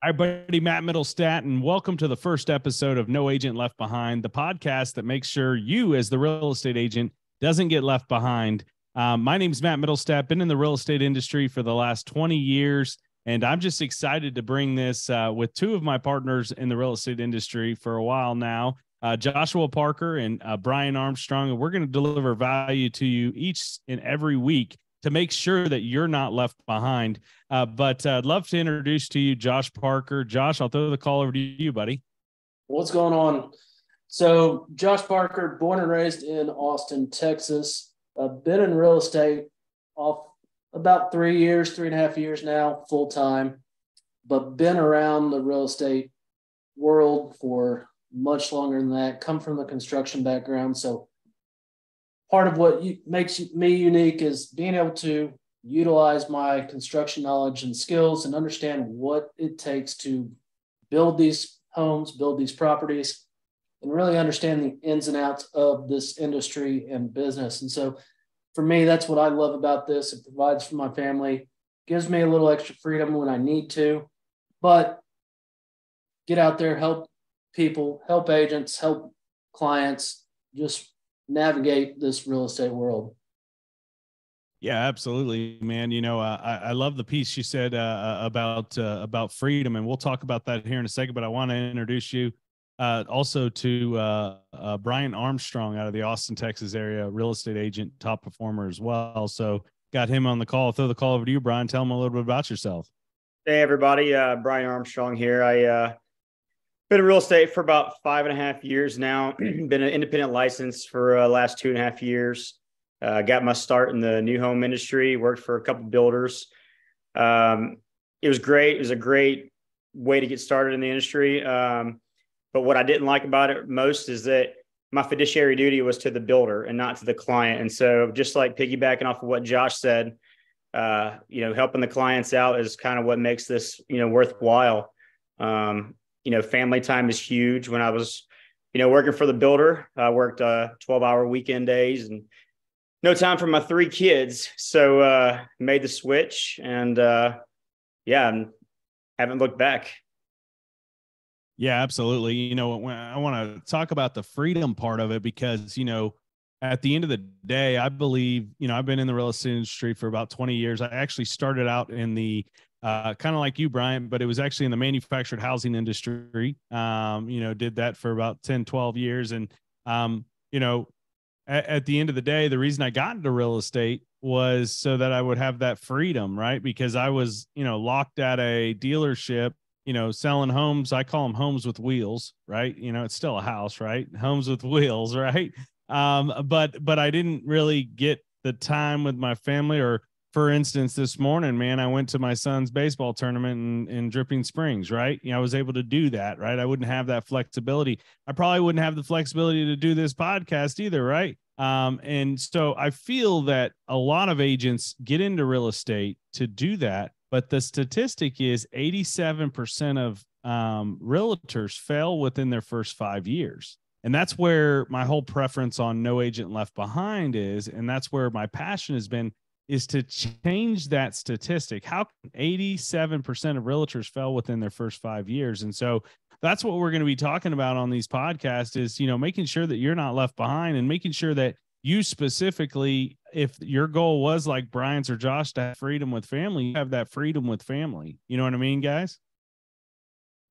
Hi, buddy, Matt Middlestat, and welcome to the first episode of No Agent Left Behind, the podcast that makes sure you, as the real estate agent, doesn't get left behind. My name is Matt Middlestat, been in the real estate industry for the last 20 years, and I'm just excited to bring this with two of my partners in the real estate industry for a while now, Joshua Parker and Brian Armstrong, and we're going to deliver value to you each and every week to make sure that you're not left behind. But I'd love to introduce to you Josh Parker. Josh, I'll throw the call over to you, buddy. What's going on? So Josh Parker, born and raised in Austin, Texas. Been in real estate off about 3 years, 3.5 years now, full time, but been around the real estate world for much longer than that. Come from the construction background. So part of what makes me unique is being able to utilize my construction knowledge and skills and understand what it takes to build these homes, build these properties, and really understand the ins and outs of this industry and business. And so for me, that's what I love about this. It provides for my family, gives me a little extra freedom when I need to, but get out there, help people, help agents, help clients, just navigate this real estate world. Yeah, absolutely, man. You know, I love the piece you said about freedom, and we'll talk about that here in a second. But I want to introduce you also to Brian Armstrong out of the Austin, Texas area, real estate agent, top performer as well. So got him on the call. I'll throw the call over to you, Brian. Tell him a little bit about yourself. Hey, everybody. Brian Armstrong here. I been in real estate for about 5.5 years now. Been an independent license for the last 2.5 years. Got my start in the new home industry, worked for a couple builders. It was great. It was a great way to get started in the industry. But what I didn't like about it most is that my fiduciary duty was to the builder and not to the client. And so just like piggybacking off of what Josh said, helping the clients out is kind of what makes this, worthwhile. Family time is huge. When I was, working for the builder, I worked 12-hour weekend days and no time for my 3 kids. So made the switch and haven't looked back. Yeah, absolutely. You know, when I want to talk about the freedom part of it, because, at the end of the day, I believe, I've been in the real estate industry for about 20 years. I actually started out in the kind of like you, Brian, but it was actually in the manufactured housing industry. Did that for about 10, 12 years. And, at the end of the day, the reason I got into real estate was so that I would have that freedom, right? Because I was, locked at a dealership, selling homes. I call them homes with wheels, right? It's still a house, right? Homes with wheels, right? But I didn't really get the time with my family. Or for instance, this morning, man, I went to my son's baseball tournament in Dripping Springs, right? I was able to do that, right? I wouldn't have that flexibility. I probably wouldn't have the flexibility to do this podcast either, right? And so I feel that a lot of agents get into real estate to do that, but the statistic is 87% of realtors fail within their first 5 years. And that's where my whole preference on No Agent Left Behind is. And that's where my passion has been, is to change that statistic. How can 87% of realtors fail within their first 5 years? And so that's what we're going to be talking about on these podcasts is, making sure that you're not left behind and making sure that you specifically, if your goal was like Brian's or Josh to have freedom with family, you have that freedom with family. You know what I mean, guys?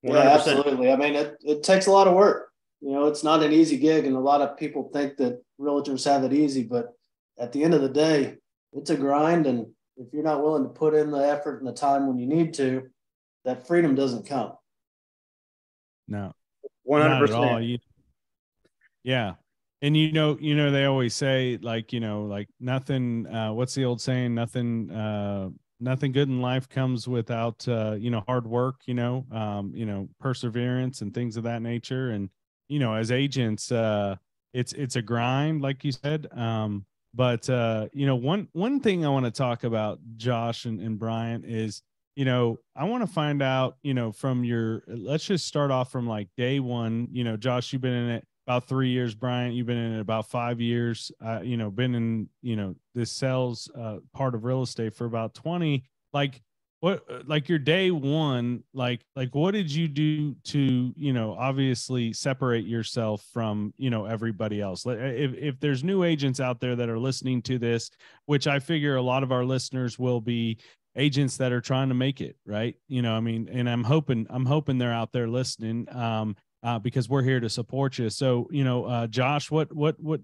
100%. Yeah, absolutely. I mean, it takes a lot of work. It's not an easy gig, and a lot of people think that realtors have it easy, but at the end of the day, it's a grind. And if you're not willing to put in the effort and the time when you need to, that freedom doesn't come. No, 100%. Yeah. And, they always say like nothing, what's the old saying? Nothing good in life comes without, hard work, perseverance and things of that nature. And, as agents, it's a grind, like you said. But one thing I want to talk about, Josh and Brian, is, I want to find out, from let's just start off from like day one. Josh, you've been in it about 3 years. Brian, you've been in it about 5 years. Been in, this sales part of real estate for about 20. Like, what, like your day one, like what did you do to, obviously separate yourself from, everybody else? If there's new agents out there that are listening to this, which I figure a lot of our listeners will be agents that are trying to make it, right? I mean, and I'm hoping they're out there listening, because we're here to support you. So, Josh, what,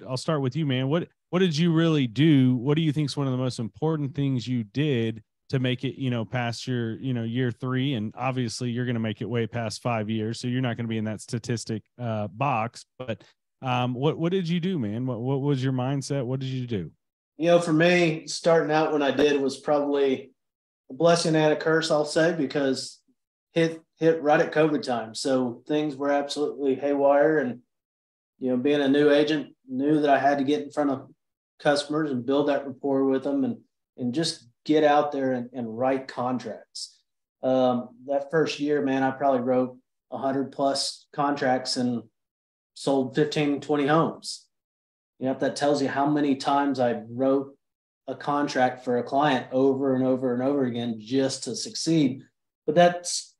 I'll start with you, man. What did you really do? What do you think is one of the most important things you did to make it, past your, year 3? And obviously you're going to make it way past 5 years. So you're not going to be in that statistic box, but what did you do, man? What was your mindset? What did you do? For me, starting out when I did was probably a blessing and a curse, I'll say, because hit right at COVID time. So things were absolutely haywire. And, being a new agent, knew that I had to get in front of customers and build that rapport with them and just get out there and write contracts. That first year, man, I probably wrote 100 plus contracts and sold 15, 20 homes. If that tells you how many times I wrote a contract for a client over and over and over again just to succeed. But that's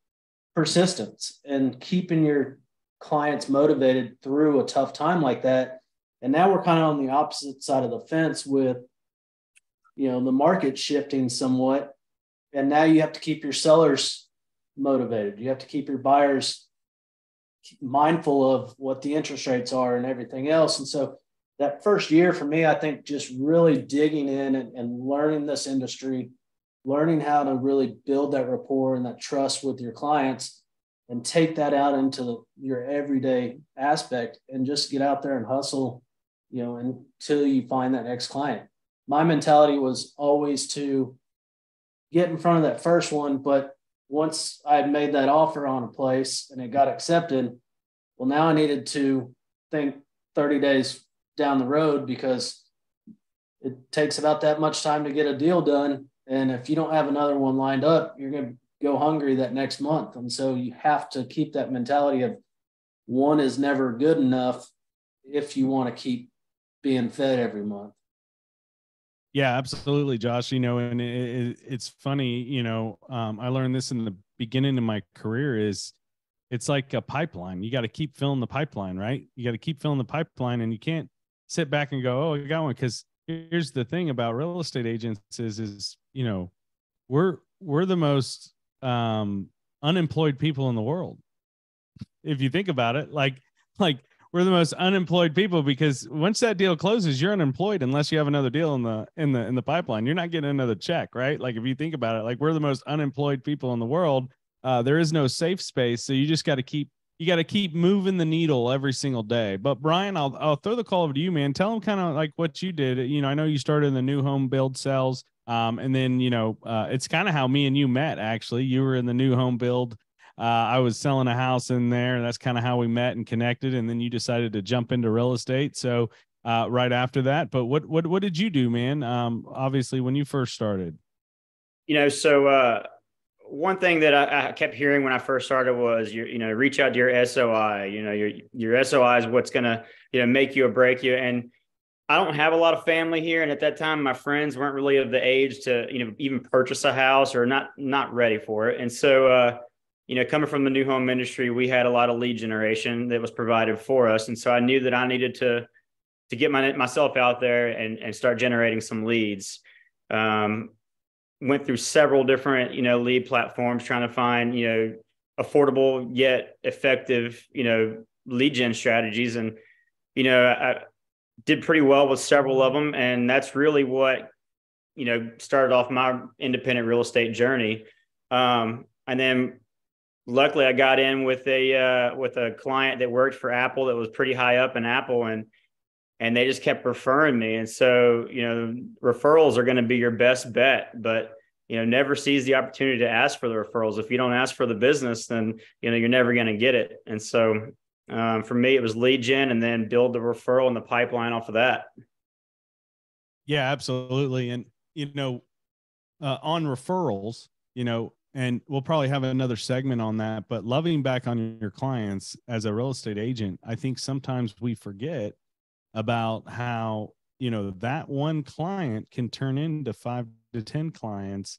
persistence and keeping your clients motivated through a tough time like that. And now we're kind of on the opposite side of the fence with, the market shifting somewhat. And now you have to keep your sellers motivated. You have to keep your buyers mindful of what the interest rates are and everything else. And so that first year for me, I think just really digging in and learning this industry, learning how to really build that rapport and that trust with your clients and take that out into your everyday aspect and just get out there and hustle, until you find that next client. My mentality was always to get in front of that first one. But once I had made that offer on a place and it got accepted, well, now I needed to think 30 days down the road, because it takes about that much time to get a deal done. And if you don't have another one lined up, you're going to go hungry that next month. And so you have to keep that mentality of one is never good enough if you want to keep being fed every month. Yeah, absolutely, Josh. And it's funny, I learned this in the beginning of my career is it's like a pipeline. You got to keep filling the pipeline, right? You got to keep filling the pipeline, and you can't sit back and go, oh, I got one. Because here's the thing about real estate agents is we're the most unemployed people in the world. If you think about it, like we're the most unemployed people, because once that deal closes, you're unemployed unless you have another deal in the pipeline. You're not getting another check, right? Like if you think about it, like we're the most unemployed people in the world. There is no safe space, so you just got to keep moving the needle every single day. But Brian, I'll throw the call over to you, man. Tell them kind of like what you did. I know you started in the new home build sales, and then it's kind of how me and you met. Actually, you were in the new home build. I was selling a house in there. That's kind of how we met and connected. And then you decided to jump into real estate. So right after that, but what did you do, man? Obviously when you first started. One thing that I kept hearing when I first started was, reach out to your SOI. Your SOI is what's going to, make you or break you. And I don't have a lot of family here. And at that time, my friends weren't really of the age to, even purchase a house, or not ready for it. And so, coming from the new home industry, we had a lot of lead generation that was provided for us. And so I knew that I needed to get myself out there and start generating some leads. Went through several different, lead platforms trying to find, affordable yet effective, lead gen strategies. And, I did pretty well with several of them. And that's really what, started off my independent real estate journey. And then luckily I got in with a client that worked for Apple that was pretty high up in Apple, and they just kept referring me. And so, referrals are going to be your best bet, but, never seize the opportunity to ask for the referrals. If you don't ask for the business, then, you're never going to get it. And so for me, it was lead gen and then build the referral and the pipeline off of that. Yeah, absolutely. And, on referrals, and we'll probably have another segment on that, but loving back on your clients as a real estate agent, I think sometimes we forget about how, that one client can turn into 5 to 10 clients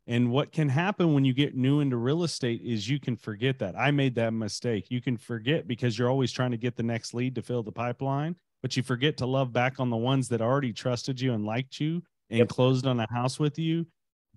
And what can happen when you get new into real estate is you can forget that. I made that mistake. You can forget because you're always trying to get the next lead to fill the pipeline, but you forget to love back on the ones that already trusted you and liked you and closed on a house with you.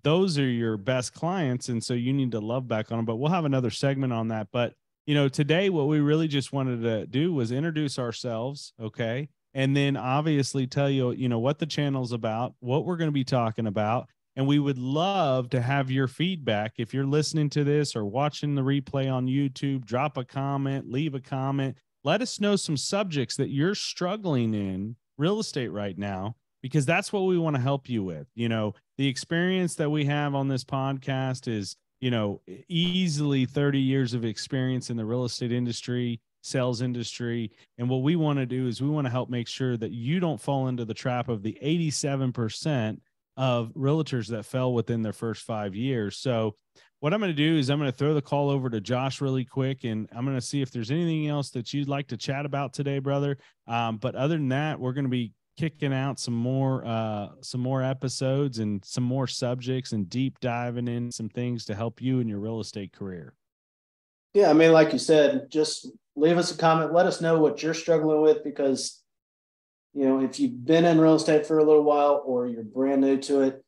Those are your best clients. And so you need to love back on them, but we'll have another segment on that. But, you know, today, what we really just wanted to do was introduce ourselves. Okay. And then obviously tell you, you know, what the channel's about, what we're going to be talking about. And we would love to have your feedback. If you're listening to this or watching the replay on YouTube, drop a comment, leave a comment. Let us know some subjects that you're struggling in real estate right now, because that's what we want to help you with. You know, the experience that we have on this podcast is, you know, easily 30 years of experience in the real estate industry, sales industry. And what we want to do is we want to help make sure that you don't fall into the trap of the 87% of realtors that fell within their first 5 years. So what I'm going to do is I'm going to throw the call over to Josh really quick, and I'm going to see if there's anything else that you'd like to chat about today, brother. But other than that, we're going to be kicking out some more episodes and some more subjects and deep diving in some things to help you in your real estate career. Yeah, I mean, like you said, just leave us a comment. Let us know what you're struggling with, because you know, if you've been in real estate for a little while or you're brand new to it,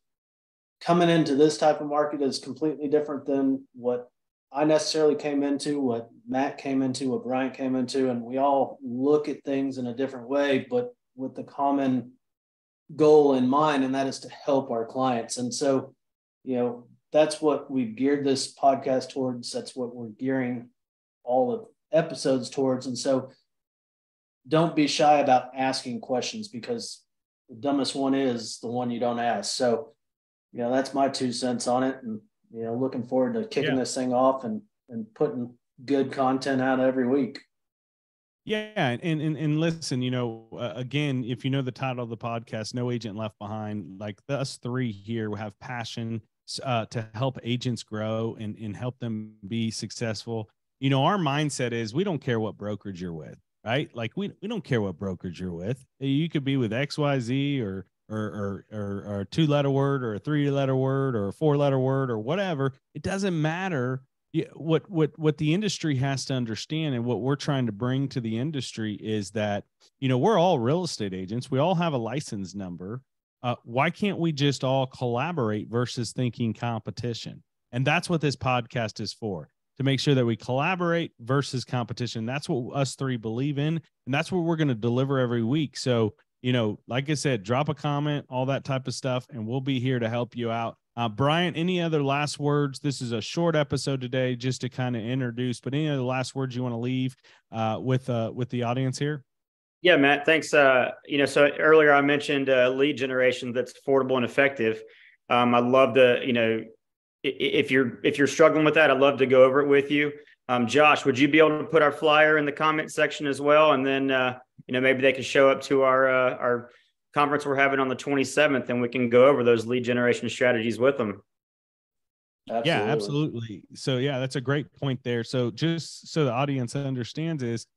coming into this type of market is completely different than what I necessarily came into, what Matt came into, what Bryant came into, and we all look at things in a different way, but with the common goal in mind, and that is to help our clients. And so, you know, that's what we've geared this podcast towards. That's what we're gearing all of episodes towards. And so don't be shy about asking questions, because the dumbest one is the one you don't ask. So, you know, that's my 2 cents on it. And, you know, looking forward to kicking this thing off and putting good content out every week. Yeah. And listen, you know, again, if you know the title of the podcast, No Agent Left Behind, like us three here, we have passion to help agents grow and help them be successful. You know, our mindset is we don't care what brokerage you're with, right? Like we don't care what brokerage you're with. You could be with XYZ or a 2-letter word or a 3-letter word or a 4-letter word or whatever. It doesn't matter. What the industry has to understand, and what we're trying to bring to the industry, is that, you know, we're all real estate agents. We all have a license number. Why can't we just all collaborate versus thinking competition? And that's what this podcast is for, to make sure that we collaborate versus competition. That's what us three believe in. And that's what we're going to deliver every week. So, you know, like I said, drop a comment, all that type of stuff, and we'll be here to help you out. Brian, any other last words? This is a short episode today, just to kind of introduce, but any other last words you want to leave with the audience here? Yeah, Matt, thanks. You know, so earlier I mentioned lead generation that's affordable and effective. I'd love to, you know, if you're struggling with that, I'd love to go over it with you. Josh, would you be able to put our flyer in the comment section as well? And then, you know, maybe they can show up to our conference we're having on the 27th, and we can go over those lead generation strategies with them. Absolutely. Yeah, absolutely. So yeah, that's a great point there. So just so the audience understands is,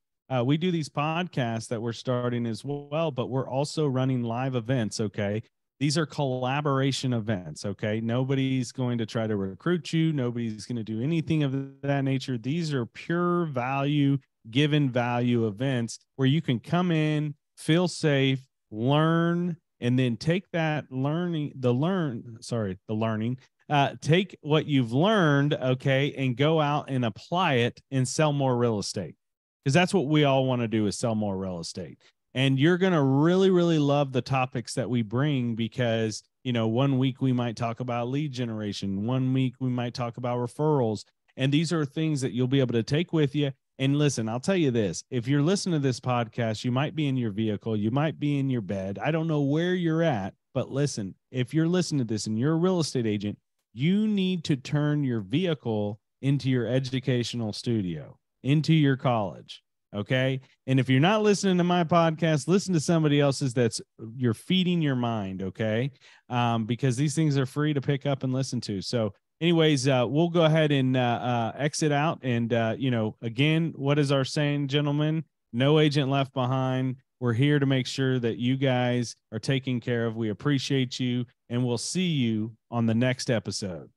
we do these podcasts that we're starting as well, but we're also running live events. Okay. These are collaboration events. Okay. Nobody's going to try to recruit you. Nobody's going to do anything of that nature. These are pure value, given value events where you can come in, feel safe, learn, and then take that take what you've learned, okay, and go out and apply it and sell more real estate. Because that's what we all want to do, is sell more real estate. And you're going to really, really love the topics that we bring, because, you know, one week we might talk about lead generation. One week we might talk about referrals. And these are things that you'll be able to take with you. And listen, I'll tell you this, if you're listening to this podcast, you might be in your vehicle, you might be in your bed. I don't know where you're at, but listen, if you're listening to this and you're a real estate agent, you need to turn your vehicle into your educational studio, into your college. Okay. And if you're not listening to my podcast, listen to somebody else's you're feeding your mind. Okay. Because these things are free to pick up and listen to. So anyways, we'll go ahead and exit out. And, you know, again, what is our saying, gentlemen? No agent left behind. We're here to make sure that you guys are taken care of. We appreciate you, and we'll see you on the next episode.